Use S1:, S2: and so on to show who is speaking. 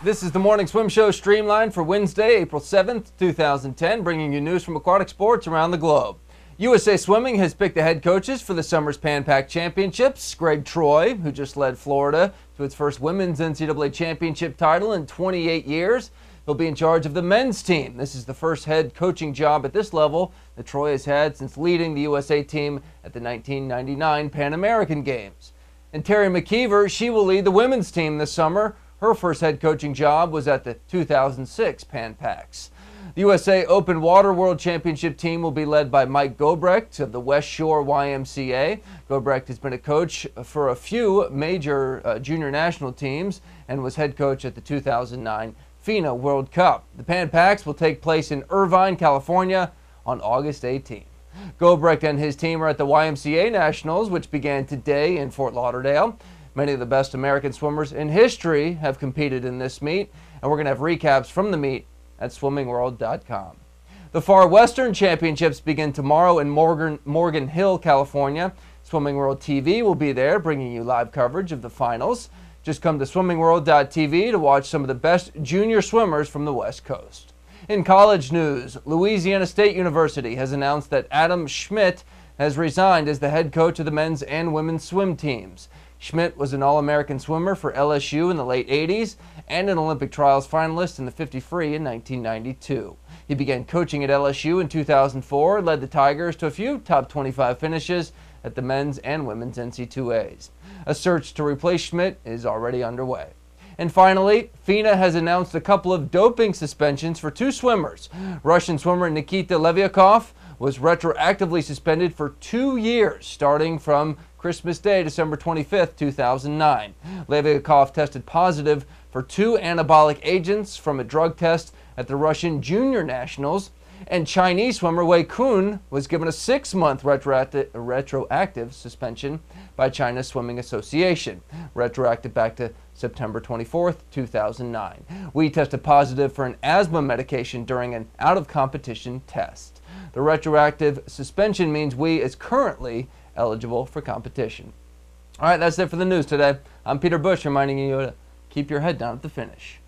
S1: This is the Morning Swim Show Streamlined for Wednesday, April 7th, 2010, bringing you news from aquatic sports around the globe. USA Swimming has picked the head coaches for the summer's Pan Pac Championships. Greg Troy, who just led Florida to its first women's NCAA championship title in 28 years, he'll be in charge of the men's team. This is the first head coaching job at this level that Troy has had since leading the USA team at the 1999 Pan American Games. And Terry McKeever, she will lead the women's team this summer. Her first head coaching job was at the 2006 Pan Pacs. The USA Open Water World Championship team will be led by Mike Gobrecht of the West Shore YMCA. Gobrecht has been a coach for a few major junior national teams and was head coach at the 2009 FINA World Cup. The Pan Pacs will take place in Irvine, California on August 18th. Gobrecht and his team are at the YMCA Nationals, which began today in Fort Lauderdale. Many of the best American swimmers in history have competed in this meet, and we're going to have recaps from the meet at swimmingworld.com. The Far Western Championships begin tomorrow in Morgan Hill, California. Swimming World TV will be there, bringing you live coverage of the finals. Just come to swimmingworld.tv to watch some of the best junior swimmers from the West Coast. In college news, Louisiana State University has announced that Adam Schmidt has resigned as the head coach of the men's and women's swim teams. Schmidt was an All-American swimmer for LSU in the late 80s and an Olympic trials finalist in the 50 free in 1992. He began coaching at LSU in 2004 and led the Tigers to a few top 25 finishes at the men's and women's NC2As. A search to replace Schmidt is already underway. And finally, FINA has announced a couple of doping suspensions for two swimmers. Russian swimmer Nikita Levyakov was retroactively suspended for 2 years, starting from Christmas Day, December 25th, 2009. Levyakov tested positive for 2 anabolic agents from a drug test at the Russian Junior Nationals, and Chinese swimmer Wei Kun was given a 6-month retroactive suspension by China's Swimming Association, retroactive back to September 24th, 2009. We tested positive for an asthma medication during an out-of-competition test. The retroactive suspension means Wei is currently eligible for competition. All right, that's it for the news today. I'm Peter Bush, reminding you to keep your head down at the finish.